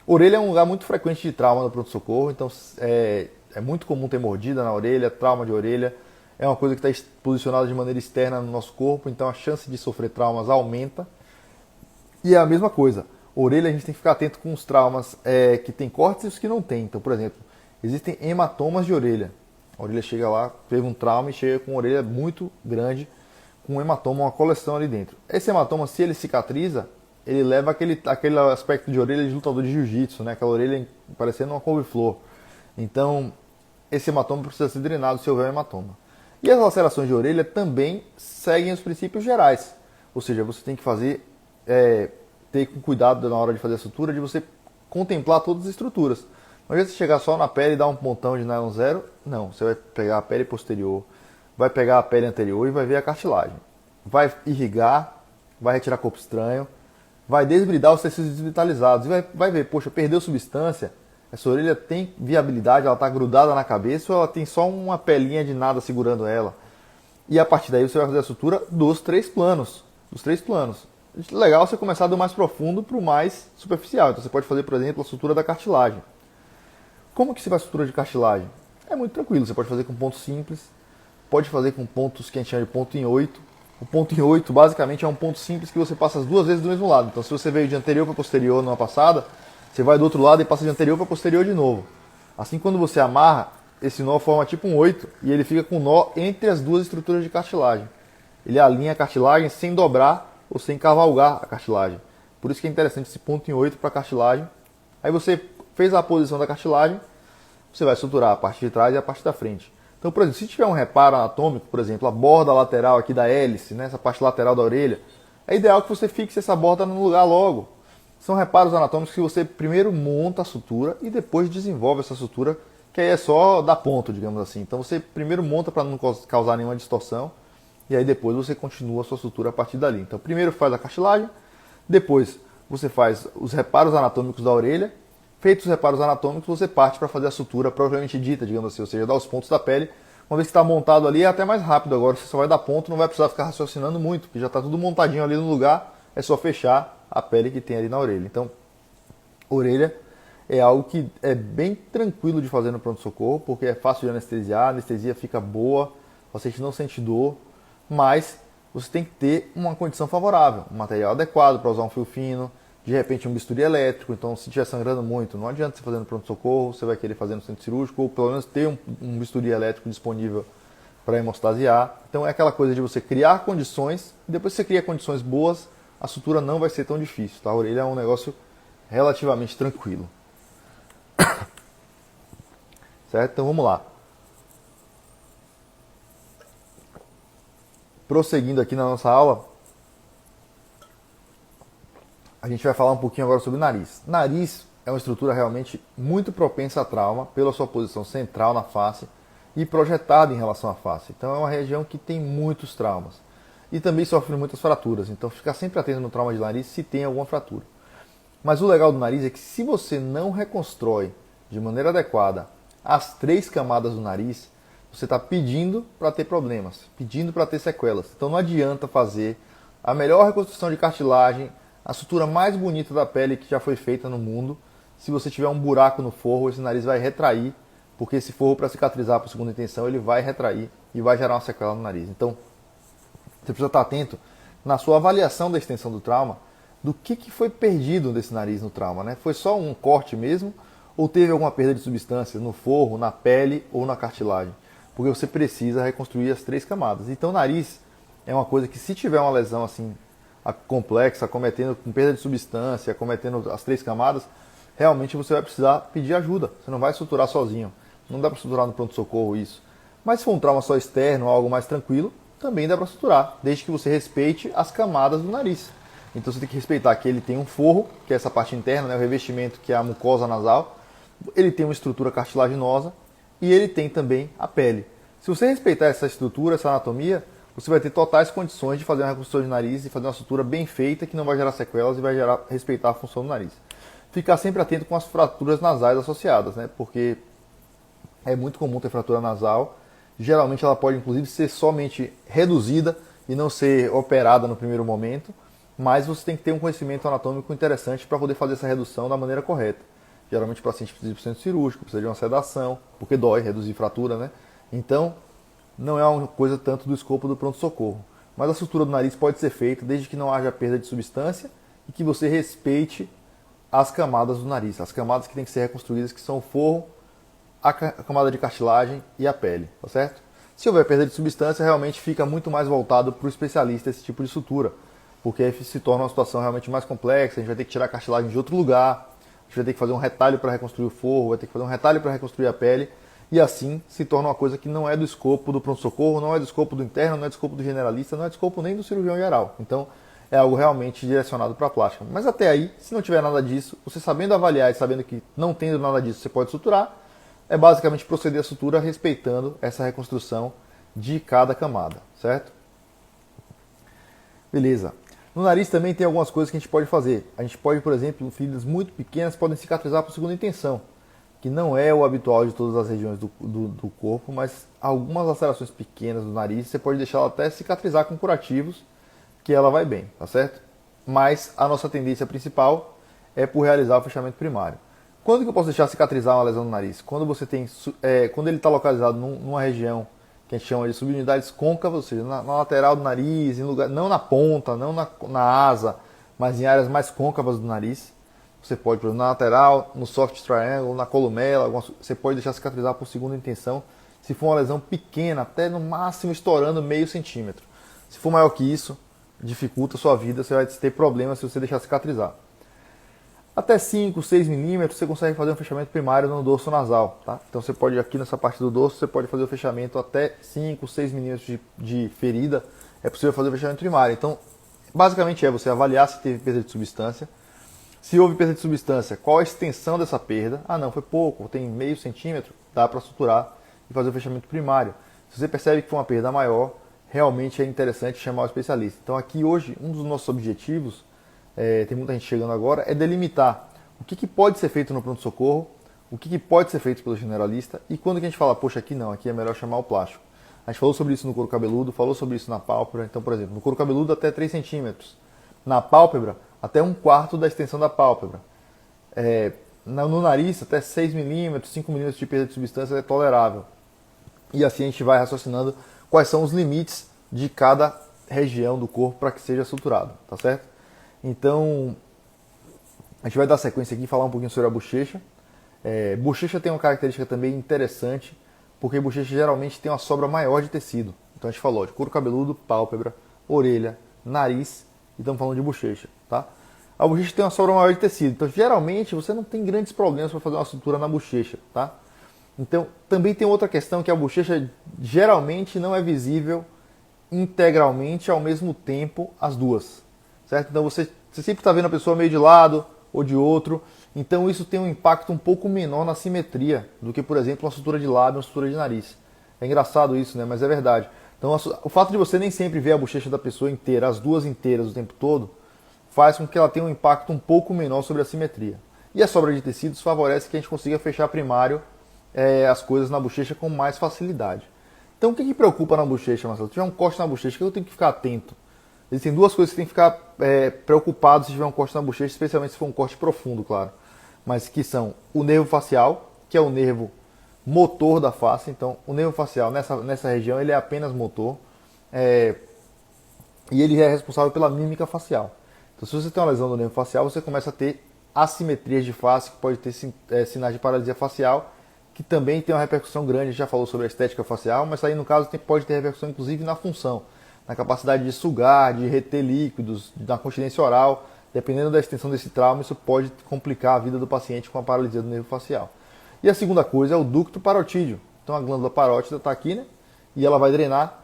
Orelha é um lugar muito frequente de trauma no pronto-socorro, então é muito comum ter mordida na orelha, trauma de orelha. É uma coisa que está posicionada de maneira externa no nosso corpo, então a chance de sofrer traumas aumenta. E é a mesma coisa, orelha a gente tem que ficar atento com os traumas que tem cortes e os que não tem. Então, por exemplo, existem hematomas de orelha. A orelha chega lá, teve um trauma e chega com uma orelha muito grande, com um hematoma, uma coleção ali dentro. Esse hematoma, se ele cicatriza, ele leva aquele aspecto de orelha de lutador de jiu-jitsu, né? Aquela orelha parecendo uma couve-flor. Então, esse hematoma precisa ser drenado se houver um hematoma. E as lacerações de orelha também seguem os princípios gerais. Ou seja, você tem que fazer, ter cuidado na hora de fazer a sutura, de você contemplar todas as estruturas. Não adianta você chegar só na pele e dar um pontão de nylon 0. Não, você vai pegar a pele posterior, vai pegar a pele anterior e vai ver a cartilagem. Vai irrigar, vai retirar corpo estranho, vai desbridar os tecidos desvitalizados e vai ver, poxa, perdeu substância, Essa orelha tem viabilidade, ela está grudada na cabeça ou ela tem só uma pelinha de nada segurando ela? E a partir daí você vai fazer a sutura dos três planos. Dos três planos. Legal você começar do mais profundo para o mais superficial. Então você pode fazer, por exemplo, a sutura da cartilagem. Como que se faz sutura de cartilagem? É muito tranquilo, você pode fazer com pontos simples, pode fazer com pontos que a gente chama de ponto em 8. O ponto em 8 basicamente é um ponto simples que você passa as duas vezes do mesmo lado. Então se você veio de anterior para posterior numa passada, você vai do outro lado e passa de anterior para posterior de novo. Assim, quando você amarra, esse nó forma tipo um 8 e ele fica com um nó entre as duas estruturas de cartilagem. Ele alinha a cartilagem sem dobrar ou sem cavalgar a cartilagem. Por isso que é interessante esse ponto em 8 para a cartilagem. Aí você fez a posição da cartilagem, você vai suturar a parte de trás e a parte da frente. Então, por exemplo, se tiver um reparo anatômico, por exemplo, a borda lateral aqui da hélice, né, essa parte lateral da orelha, é ideal que você fixe essa borda no lugar logo. São reparos anatômicos que você primeiro monta a sutura e depois desenvolve essa sutura, que aí é só dar ponto, digamos assim. Então você primeiro monta para não causar nenhuma distorção e aí depois você continua a sua sutura a partir dali. Então primeiro faz a cartilagem, depois você faz os reparos anatômicos da orelha. Feitos os reparos anatômicos, você parte para fazer a sutura propriamente dita, digamos assim, ou seja, dar os pontos da pele. Uma vez que está montado ali, é até mais rápido agora, você só vai dar ponto, não vai precisar ficar raciocinando muito, porque já está tudo montadinho ali no lugar, é só fechar a pele que tem ali na orelha. Então, orelha é algo que é bem tranquilo de fazer no pronto-socorro, porque é fácil de anestesiar, a anestesia fica boa, o paciente não sente dor, mas você tem que ter uma condição favorável, um material adequado para usar um fio fino, de repente um bisturi elétrico. Então se estiver sangrando muito, não adianta você fazer no pronto-socorro, você vai querer fazer no centro cirúrgico, ou pelo menos ter um bisturi elétrico disponível para hemostasiar. Então é aquela coisa de você criar condições, e depois que você cria condições boas, a sutura não vai ser tão difícil, tá? A orelha é um negócio relativamente tranquilo. Certo? Então vamos lá. Prosseguindo aqui na nossa aula, a gente vai falar um pouquinho agora sobre o nariz. Nariz é uma estrutura realmente muito propensa a trauma pela sua posição central na face e projetada em relação à face. Então é uma região que tem muitos traumas. E também sofre muitas fraturas. Então fica sempre atento no trauma de nariz se tem alguma fratura. Mas o legal do nariz é que se você não reconstrói de maneira adequada as três camadas do nariz, você está pedindo para ter problemas, pedindo para ter sequelas. Então não adianta fazer a melhor reconstrução de cartilagem, a sutura mais bonita da pele que já foi feita no mundo. Se você tiver um buraco no forro, esse nariz vai retrair, porque esse forro, para cicatrizar por segunda intenção, ele vai retrair e vai gerar uma sequela no nariz. Então, você precisa estar atento na sua avaliação da extensão do trauma, do que foi perdido desse nariz no trauma, né? Foi só um corte mesmo, ou teve alguma perda de substância no forro, na pele ou na cartilagem? Porque você precisa reconstruir as três camadas. Então, o nariz é uma coisa que, se tiver uma lesão assim complexa, cometendo com perda de substância, cometendo as três camadas, realmente você vai precisar pedir ajuda. Você não vai suturar sozinho. Não dá para suturar no pronto-socorro isso. Mas se for um trauma só externo, algo mais tranquilo, também dá para suturar, desde que você respeite as camadas do nariz. Então você tem que respeitar que ele tem um forro, que é essa parte interna, né, o revestimento, que é a mucosa nasal. Ele tem uma estrutura cartilaginosa e ele tem também a pele. Se você respeitar essa estrutura, essa anatomia, você vai ter totais condições de fazer uma reconstrução de nariz e fazer uma sutura bem feita, que não vai gerar sequelas e vai respeitar a função do nariz. Ficar sempre atento com as fraturas nasais associadas, né? Porque é muito comum ter fratura nasal. Geralmente ela pode inclusive ser somente reduzida e não ser operada no primeiro momento, mas você tem que ter um conhecimento anatômico interessante para poder fazer essa redução da maneira correta. Geralmente o paciente precisa de um centro cirúrgico, precisa de uma sedação, porque dói reduzir fratura, né? Então, não é uma coisa tanto do escopo do pronto-socorro. Mas a sutura do nariz pode ser feita desde que não haja perda de substância e que você respeite as camadas do nariz. As camadas que têm que ser reconstruídas, que são o forro, a camada de cartilagem e a pele, tá certo? Se houver perda de substância, realmente fica muito mais voltado para o especialista esse tipo de sutura, porque aí se torna uma situação realmente mais complexa, a gente vai ter que tirar a cartilagem de outro lugar, a gente vai ter que fazer um retalho para reconstruir o forro, vai ter que fazer um retalho para reconstruir a pele, e assim se torna uma coisa que não é do escopo do pronto-socorro, não é do escopo do interno, não é do escopo do generalista, não é do escopo nem do cirurgião geral. Então é algo realmente direcionado para a plástica. Mas até aí, se não tiver nada disso, você sabendo avaliar e sabendo que não tendo nada disso você pode suturar, é basicamente proceder a sutura respeitando essa reconstrução de cada camada, certo? Beleza. No nariz também tem algumas coisas que a gente pode fazer. A gente pode, por exemplo, feridas muito pequenas podem cicatrizar por segunda intenção. que não é o habitual de todas as regiões do corpo, mas algumas lacerações pequenas do nariz, você pode deixar ela até cicatrizar com curativos, que ela vai bem, tá certo? Mas a nossa tendência principal é por realizar o fechamento primário. Quando que eu posso deixar cicatrizar uma lesão no nariz? Quando você tem, quando ele está localizado numa região que a gente chama de subunidades côncavas, ou seja, na lateral do nariz, em lugar, não na ponta, não na asa, mas em áreas mais côncavas do nariz. Você pode, por exemplo, na lateral, no soft triangle, na columela, você pode deixar cicatrizar por segunda intenção. Se for uma lesão pequena, até no máximo estourando meio centímetro. Se for maior que isso, dificulta a sua vida, você vai ter problemas se você deixar cicatrizar. Até 5, 6 milímetros você consegue fazer um fechamento primário no dorso nasal, tá? Então você pode, aqui nessa parte do dorso, você pode fazer o fechamento até 5, 6 milímetros de ferida, é possível fazer o fechamento primário. Então, basicamente você avaliar se teve perda de substância. Se houve perda de substância, qual a extensão dessa perda? Ah não, foi pouco, tem meio centímetro, dá para suturar e fazer o fechamento primário. Se você percebe que foi uma perda maior, realmente é interessante chamar o especialista. Então aqui hoje, um dos nossos objetivos, tem muita gente chegando agora, é delimitar o que pode ser feito no pronto-socorro, o que pode ser feito pelo generalista, e quando que a gente fala, poxa, aqui não, aqui é melhor chamar o plástico. A gente falou sobre isso no couro cabeludo, falou sobre isso na pálpebra. Então, por exemplo, no couro cabeludo até 3 centímetros, na pálpebra até 1/4 da extensão da pálpebra. No nariz até 6 milímetros, 5 milímetros de perda de substância é tolerável. E assim a gente vai raciocinando quais são os limites de cada região do corpo para que seja suturado, tá certo? Então, a gente vai dar sequência aqui e falar um pouquinho sobre a bochecha. Bochecha tem uma característica também interessante, porque bochecha geralmente tem uma sobra maior de tecido. Então a gente falou de couro cabeludo, pálpebra, orelha, nariz, e estamos falando de bochecha, tá? A bochecha tem uma sobra maior de tecido, então geralmente você não tem grandes problemas para fazer uma sutura na bochecha, tá? Então também tem outra questão, que a bochecha geralmente não é visível integralmente ao mesmo tempo as duas, certo? Então você sempre está vendo a pessoa meio de lado ou de outro, então isso tem um impacto um pouco menor na simetria do que, por exemplo, uma sutura de lábio ou uma sutura de nariz. É engraçado isso, né? Mas é verdade. Então o fato de você nem sempre ver a bochecha da pessoa inteira, as duas inteiras o tempo todo, faz com que ela tenha um impacto um pouco menor sobre a simetria. E a sobra de tecidos favorece que a gente consiga fechar primário as coisas na bochecha com mais facilidade. Então o que preocupa na bochecha, Marcelo? Se tiver um corte na bochecha, o que eu tenho que ficar atento? Existem duas coisas que tem que ficar preocupado se tiver um corte na bochecha, especialmente se for um corte profundo, claro. Mas que são o nervo facial, que é o nervo motor da face. Então o nervo facial nessa região ele é apenas motor, e ele é responsável pela mímica facial. Então se você tem uma lesão do nervo facial, você começa a ter assimetrias de face, que pode ter sinais de paralisia facial, que também tem uma repercussão grande. A gente já falou sobre a estética facial, mas aí no caso pode ter repercussão inclusive na função, na capacidade de sugar, de reter líquidos, na continência oral. Dependendo da extensão desse trauma, isso pode complicar a vida do paciente com a paralisia do nervo facial. E a segunda coisa é o ducto parotídeo. Então a glândula parótida está aqui, né? E ela vai drenar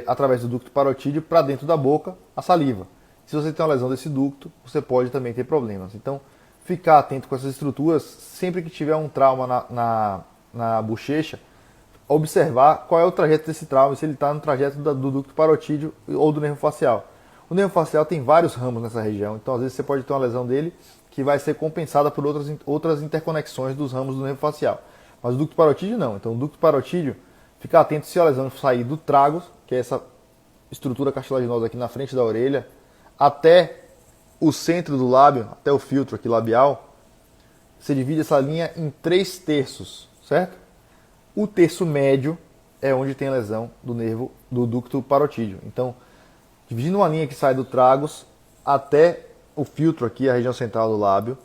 através do ducto parotídeo para dentro da boca a saliva. Se você tem uma lesão desse ducto, você pode também ter problemas. Então, ficar atento com essas estruturas, sempre que tiver um trauma na bochecha, observar qual é o trajeto desse trauma, se ele está no trajeto do ducto parotídeo ou do nervo facial. O nervo facial tem vários ramos nessa região, então às vezes você pode ter uma lesão dele que vai ser compensada por outras interconexões dos ramos do nervo facial. Mas o ducto parotídeo não. Então o ducto parotídeo, ficar atento se a lesão sair do tragus, que é essa estrutura cartilaginosa aqui na frente da orelha, até o centro do lábio, até o filtro aqui labial, você divide essa linha em 3 terços, certo? O terço médio é onde tem a lesão do nervo do ducto parotídeo. Então, dividindo uma linha que sai do tragus até o filtro aqui, a região central do lábio,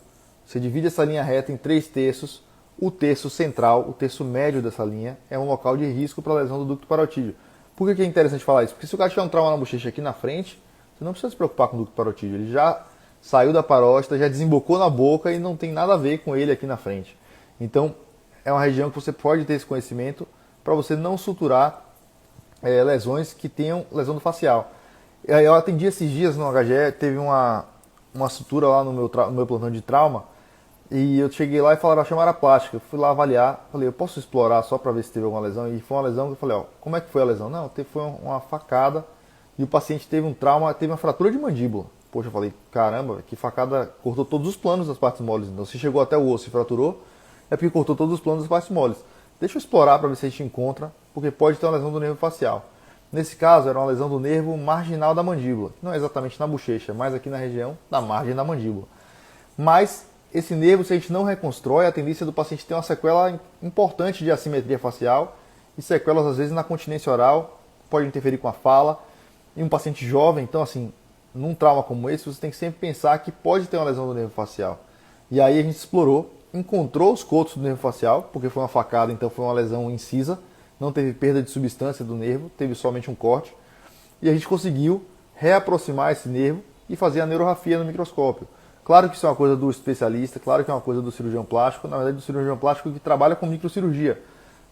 você divide essa linha reta em 3 terços. O terço central, o terço médio dessa linha, é um local de risco para a lesão do ducto parotídeo. Por que é interessante falar isso? Porque se o cara tiver um trauma na bochecha aqui na frente, você não precisa se preocupar com o ducto parotídeo. Ele já saiu da parótida, já desembocou na boca e não tem nada a ver com ele aqui na frente. Então, é uma região que você pode ter esse conhecimento para você não suturar lesões que tenham lesão do facial. Eu atendi esses dias no HGE, teve uma sutura lá no meu plantão de trauma, e eu cheguei lá e falaram, chamaram a plástica. Eu fui lá avaliar, falei, eu posso explorar só para ver se teve alguma lesão? E foi uma lesão que eu falei, como é que foi a lesão? Não, foi uma facada e o paciente teve um trauma, teve uma fratura de mandíbula. Poxa, eu falei, caramba, que facada, cortou todos os planos das partes moles. Então, se chegou até o osso e fraturou, é porque cortou todos os planos das partes moles. Deixa eu explorar para ver se a gente encontra, porque pode ter uma lesão do nervo facial. Nesse caso, era uma lesão do nervo marginal da mandíbula. Não é exatamente na bochecha, mas aqui na região da margem da mandíbula. Mas esse nervo, se a gente não reconstrói, a tendência do paciente ter uma sequela importante de assimetria facial e sequelas, às vezes, na continência oral, pode interferir com a fala. Em um paciente jovem, então, assim, num trauma como esse, você tem que sempre pensar que pode ter uma lesão do nervo facial. E aí a gente explorou, encontrou os cotos do nervo facial, porque foi uma facada, então foi uma lesão incisa, não teve perda de substância do nervo, teve somente um corte. E a gente conseguiu reaproximar esse nervo e fazer a neurografia no microscópio. Claro que isso é uma coisa do especialista, claro que é uma coisa do cirurgião plástico, na verdade do cirurgião plástico que trabalha com microcirurgia.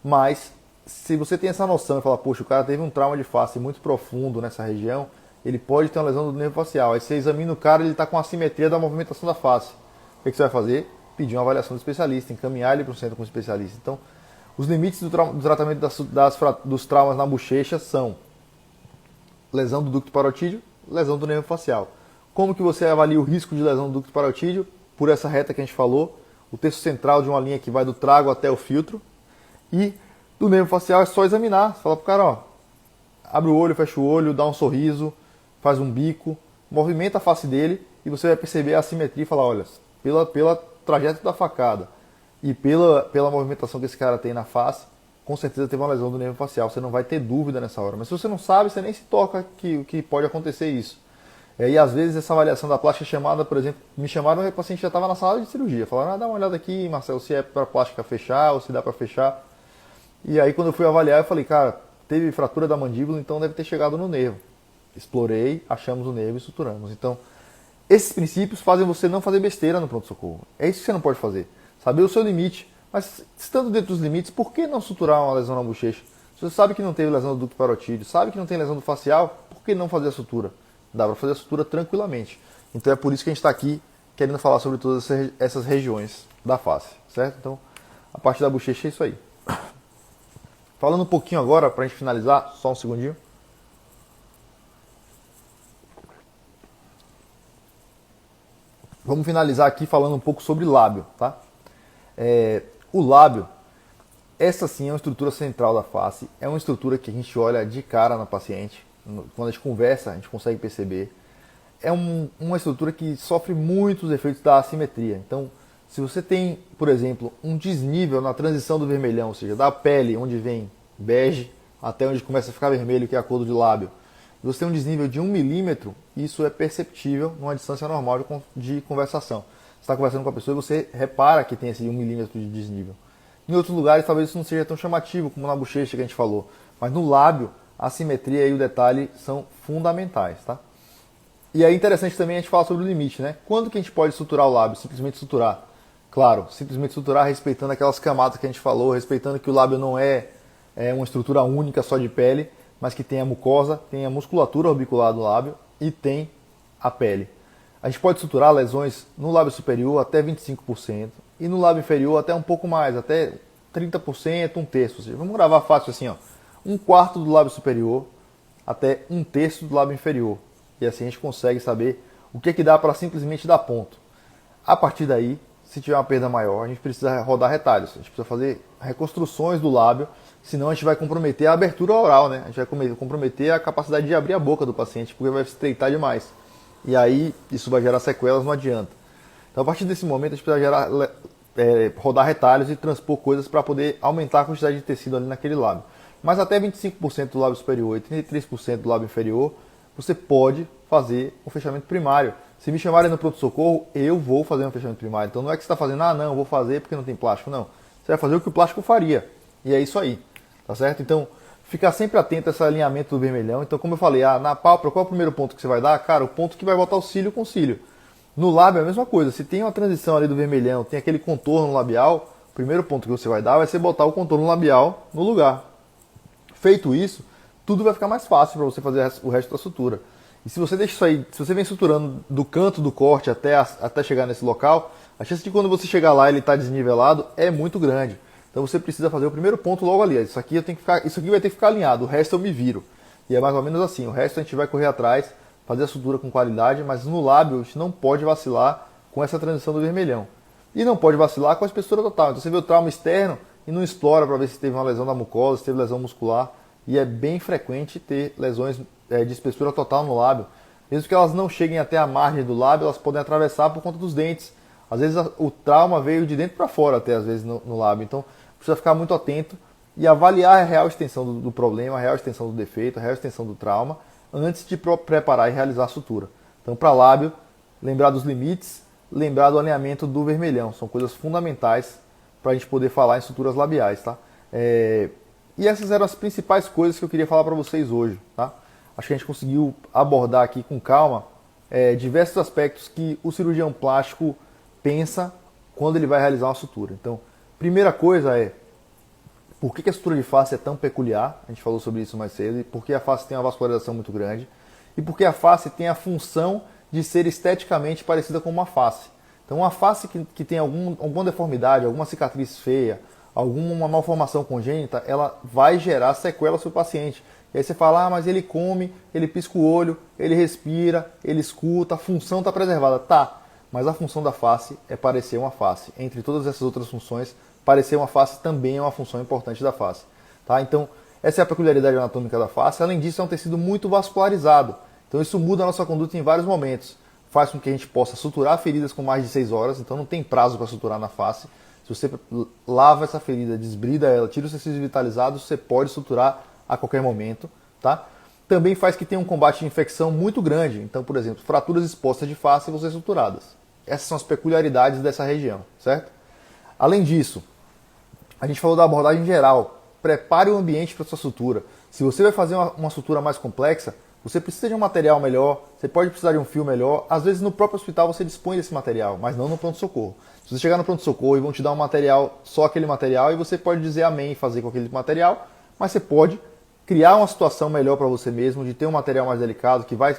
Mas se você tem essa noção e fala, poxa, o cara teve um trauma de face muito profundo nessa região, ele pode ter uma lesão do nervo facial. Aí você examina o cara, ele está com assimetria da movimentação da face. O que você vai fazer? Pedir uma avaliação do especialista, encaminhar ele para o centro com o especialista. Então, os limites do tratamento dos traumas na bochecha são lesão do ducto parotídeo, lesão do nervo facial. Como que você avalia o risco de lesão do ducto parotídeo? Por essa reta que a gente falou, o terço central de uma linha que vai do trago até o filtro. E do nervo facial é só examinar. Você fala pro cara, ó, abre o olho, fecha o olho, dá um sorriso, faz um bico, movimenta a face dele e você vai perceber a assimetria e falar, olha, pela trajeto da facada e pela movimentação que esse cara tem na face, com certeza teve uma lesão do nervo facial. Você não vai ter dúvida nessa hora. Mas se você não sabe, você nem se toca que pode acontecer isso. E às vezes essa avaliação da plástica chamada, por exemplo, me chamaram e o paciente já estava na sala de cirurgia. Falaram, dá uma olhada aqui, Marcelo, se é para plástica fechar ou se dá para fechar. E aí quando eu fui avaliar, eu falei, cara, teve fratura da mandíbula, então deve ter chegado no nervo. Explorei, achamos o nervo e suturamos. Então, esses princípios fazem você não fazer besteira no pronto-socorro. É isso que você não pode fazer. Saber o seu limite. Mas, estando dentro dos limites, por que não suturar uma lesão na bochecha? Se você sabe que não teve lesão do ducto parotídeo, sabe que não tem lesão do facial, por que não fazer a sutura? Dá para fazer a sutura tranquilamente. Então é por isso que a gente está aqui querendo falar sobre todas essas regiões da face, certo? Então, a parte da bochecha é isso aí. Falando um pouquinho agora, para a gente finalizar, só um segundinho. Vamos finalizar aqui falando um pouco sobre lábio, tá? O lábio, essa sim é uma estrutura central da face, é uma estrutura que a gente olha de cara na paciente, quando a gente conversa a gente consegue perceber. É uma estrutura que sofre muitos efeitos da assimetria. Então, se você tem, por exemplo, um desnível na transição do vermelhão, ou seja, da pele onde vem bege até onde começa a ficar vermelho, que é a cor do lábio, e você tem um desnível de 1 milímetro, isso é perceptível numa distância normal de conversação. Você está conversando com a pessoa e você repara que tem esse 1 milímetro de desnível. Em outros lugares talvez isso não seja tão chamativo como na bochecha que a gente falou, mas no lábio a simetria e o detalhe são fundamentais, tá? E é interessante também a gente falar sobre o limite, né? Quando que a gente pode suturar o lábio? Simplesmente suturar. Claro, simplesmente suturar respeitando aquelas camadas que a gente falou, respeitando que o lábio não é uma estrutura única só de pele, mas que tem a mucosa, tem a musculatura orbicular do lábio e tem a pele. A gente pode suturar lesões no lábio superior até 25% e no lábio inferior até um pouco mais, até 30%, um terço. Ou seja, vamos gravar fácil assim, ó, 1/4 do lábio superior até 1/3 do lábio inferior. E assim a gente consegue saber o que dá para simplesmente dar ponto. A partir daí, se tiver uma perda maior, a gente precisa rodar retalhos, a gente precisa fazer reconstruções do lábio, senão a gente vai comprometer a abertura oral, né? A gente vai comprometer a capacidade de abrir a boca do paciente, porque vai estreitar demais. E aí isso vai gerar sequelas, não adianta. Então a partir desse momento a gente precisa rodar retalhos e transpor coisas para poder aumentar a quantidade de tecido ali naquele lábio. Mas até 25% do lábio superior e 33% do lábio inferior, você pode fazer um fechamento primário. Se me chamarem no pronto-socorro, eu vou fazer um fechamento primário. Então não é que você está fazendo, não, eu vou fazer porque não tem plástico. Não, você vai fazer o que o plástico faria. E é isso aí, tá certo? Então, ficar sempre atento a esse alinhamento do vermelhão. Então, como eu falei, na pálpebra, qual é o primeiro ponto que você vai dar? Cara, o ponto que vai botar o cílio com cílio. No lábio é a mesma coisa. Se tem uma transição ali do vermelhão, tem aquele contorno labial, o primeiro ponto que você vai dar vai ser botar o contorno labial no lugar. Feito isso, tudo vai ficar mais fácil para você fazer o resto da sutura. E se você deixa isso aí, se você vem suturando do canto do corte até chegar nesse local, a chance de quando você chegar lá ele está desnivelado é muito grande. Então você precisa fazer o primeiro ponto logo ali. Isso aqui vai ter que ficar alinhado, o resto eu me viro. E é mais ou menos assim, o resto a gente vai correr atrás, fazer a sutura com qualidade, mas no lábio a gente não pode vacilar com essa transição do vermelhão. E não pode vacilar com a espessura total. Então você vê o trauma externo e não explora para ver se teve uma lesão da mucosa, se teve lesão muscular. E é bem frequente ter lesões de espessura total no lábio. Mesmo que elas não cheguem até a margem do lábio, elas podem atravessar por conta dos dentes. Às vezes o trauma veio de dentro para fora até, às vezes, no lábio. Então precisa ficar muito atento e avaliar a real extensão do problema, a real extensão do defeito, a real extensão do trauma, antes de preparar e realizar a sutura. Então, para lábio, lembrar dos limites, lembrar do alinhamento do vermelhão. São coisas fundamentais para a gente poder falar em suturas labiais, tá? E essas eram as principais coisas que eu queria falar para vocês hoje, tá? Acho que a gente conseguiu abordar aqui com calma diversos aspectos que o cirurgião plástico pensa quando ele vai realizar uma sutura. Então, primeira coisa é por que a sutura de face é tão peculiar, a gente falou sobre isso mais cedo, e por que a face tem uma vascularização muito grande, e por que a face tem a função de ser esteticamente parecida com uma face. Então, uma face que tem alguma deformidade, alguma cicatriz feia, alguma malformação congênita, ela vai gerar sequela sobre o paciente. E aí você fala, mas ele come, ele pisca o olho, ele respira, ele escuta, a função está preservada. Tá, mas a função da face é parecer uma face. Entre todas essas outras funções, parecer uma face também é uma função importante da face. Tá? Então, essa é a peculiaridade anatômica da face. Além disso, é um tecido muito vascularizado. Então, isso muda a nossa conduta em vários momentos. Faz com que a gente possa suturar feridas com mais de 6 horas, então não tem prazo para suturar na face. Se você lava essa ferida, desbrida ela, tira os tecidos vitalizados, você pode suturar a qualquer momento. Tá? Também faz que tenha um combate de infecção muito grande. Então, por exemplo, fraturas expostas de face vão ser suturadas. Essas são as peculiaridades dessa região, certo? Além disso, a gente falou da abordagem geral. Prepare o ambiente para sua sutura. Se você vai fazer uma sutura mais complexa, você precisa de um material melhor, você pode precisar de um fio melhor. Às vezes no próprio hospital você dispõe desse material, mas não no pronto-socorro. Se você chegar no pronto-socorro e vão te dar um material, só aquele material, e você pode dizer amém e fazer com aquele material, mas você pode criar uma situação melhor para você mesmo, de ter um material mais delicado, que vai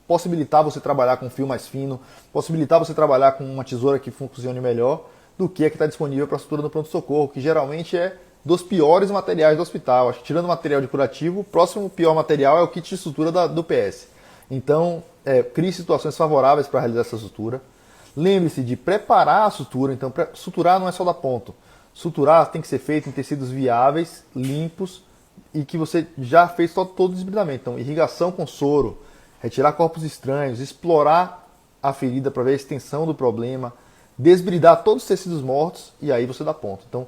possibilitar você trabalhar com um fio mais fino, possibilitar você trabalhar com uma tesoura que funcione melhor, do que a que está disponível para sutura no pronto-socorro, que geralmente é dos piores materiais do hospital. Acho que tirando o material de curativo, o próximo pior material é o kit de sutura do PS. Então, crie situações favoráveis para realizar essa sutura. Lembre-se de preparar a sutura. Então, suturar não é só dar ponto. Suturar tem que ser feito em tecidos viáveis, limpos e que você já fez todo o desbridamento. Então, irrigação com soro, retirar corpos estranhos, explorar a ferida para ver a extensão do problema, desbridar todos os tecidos mortos e aí você dá ponto. Então,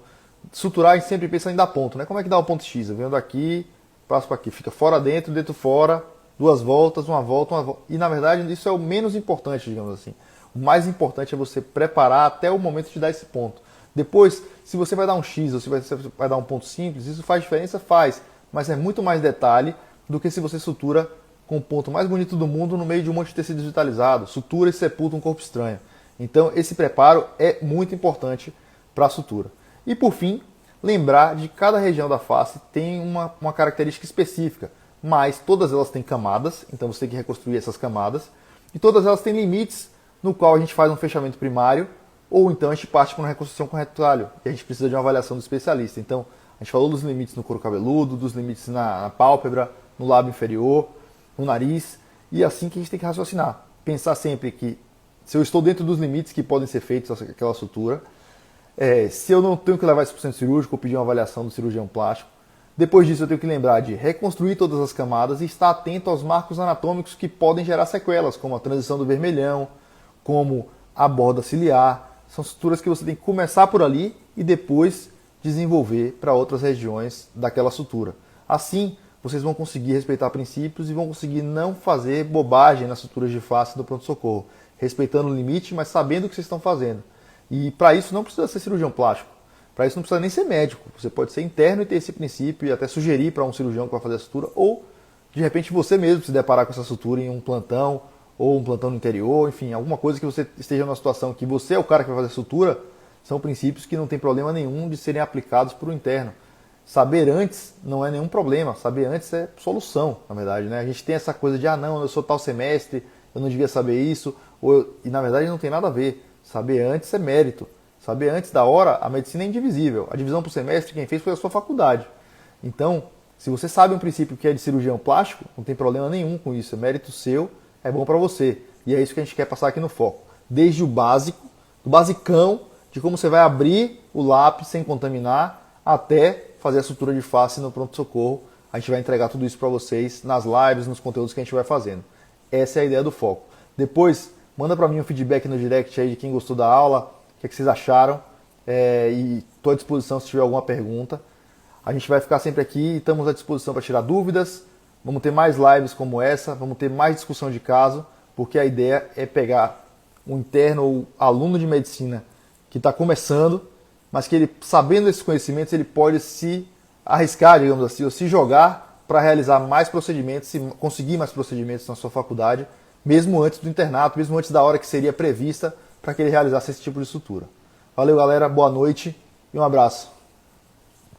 suturar a gente sempre pensa em dar ponto, né? Como é que dá o ponto X? Eu venho daqui, passo para aqui, fica fora dentro, dentro fora, 2 voltas, uma volta. E na verdade isso é o menos importante, digamos assim. O mais importante é você preparar até o momento de dar esse ponto. Depois, se você vai dar um X ou se você vai dar um ponto simples, isso faz diferença? Faz. Mas é muito mais detalhe do que se você sutura com o ponto mais bonito do mundo no meio de um monte de tecidos vitalizados. Sutura e sepulta um corpo estranho. Então, esse preparo é muito importante para a sutura. E, por fim, lembrar de cada região da face tem uma característica específica, mas todas elas têm camadas, então você tem que reconstruir essas camadas, e todas elas têm limites no qual a gente faz um fechamento primário, ou então a gente parte para uma reconstrução com retalho, e a gente precisa de uma avaliação do especialista. Então, a gente falou dos limites no couro cabeludo, dos limites na pálpebra, no lábio inferior, no nariz, e é assim que a gente tem que raciocinar. Pensar sempre que se eu estou dentro dos limites que podem ser feitos aquela sutura, se eu não tenho que levar isso para o centro cirúrgico ou pedir uma avaliação do cirurgião plástico. Depois disso eu tenho que lembrar de reconstruir todas as camadas e estar atento aos marcos anatômicos que podem gerar sequelas, como a transição do vermelhão, como a borda ciliar. São suturas que você tem que começar por ali e depois desenvolver para outras regiões daquela sutura. Assim, vocês vão conseguir respeitar princípios e vão conseguir não fazer bobagem nas suturas de face do pronto-socorro, respeitando o limite, mas sabendo o que vocês estão fazendo. E para isso não precisa ser cirurgião plástico, para isso não precisa nem ser médico. Você pode ser interno e ter esse princípio e até sugerir para um cirurgião que vai fazer a sutura, ou de repente você mesmo se deparar com essa sutura em um plantão, ou um plantão no interior, enfim, alguma coisa que você esteja numa situação que você é o cara que vai fazer a sutura, são princípios que não tem problema nenhum de serem aplicados por um interno. Saber antes não é nenhum problema, saber antes é solução, na verdade, né? A gente tem essa coisa de, não, eu sou tal semestre, eu não devia saber isso, e na verdade não tem nada a ver. Saber antes é mérito. Saber antes da hora, a medicina é indivisível. A divisão por semestre, quem fez foi a sua faculdade. Então, se você sabe um princípio que é de cirurgião plástico, não tem problema nenhum com isso. É mérito seu, é bom para você. E é isso que a gente quer passar aqui no foco. Desde o básico, do basicão, de como você vai abrir o lápis sem contaminar, até fazer a sutura de face no pronto-socorro. A gente vai entregar tudo isso para vocês nas lives, nos conteúdos que a gente vai fazendo. Essa é a ideia do foco. Depois, manda para mim um feedback no direct aí de quem gostou da aula, o que vocês acharam. E estou à disposição se tiver alguma pergunta. A gente vai ficar sempre aqui e estamos à disposição para tirar dúvidas. Vamos ter mais lives como essa, vamos ter mais discussão de caso, porque a ideia é pegar um interno ou aluno de medicina que está começando, mas que ele, sabendo esses conhecimentos, ele pode se arriscar, digamos assim, ou se jogar para realizar mais procedimentos, se conseguir mais procedimentos na sua faculdade, mesmo antes do internato, mesmo antes da hora que seria prevista para que ele realizasse esse tipo de sutura. Valeu, galera, boa noite e um abraço.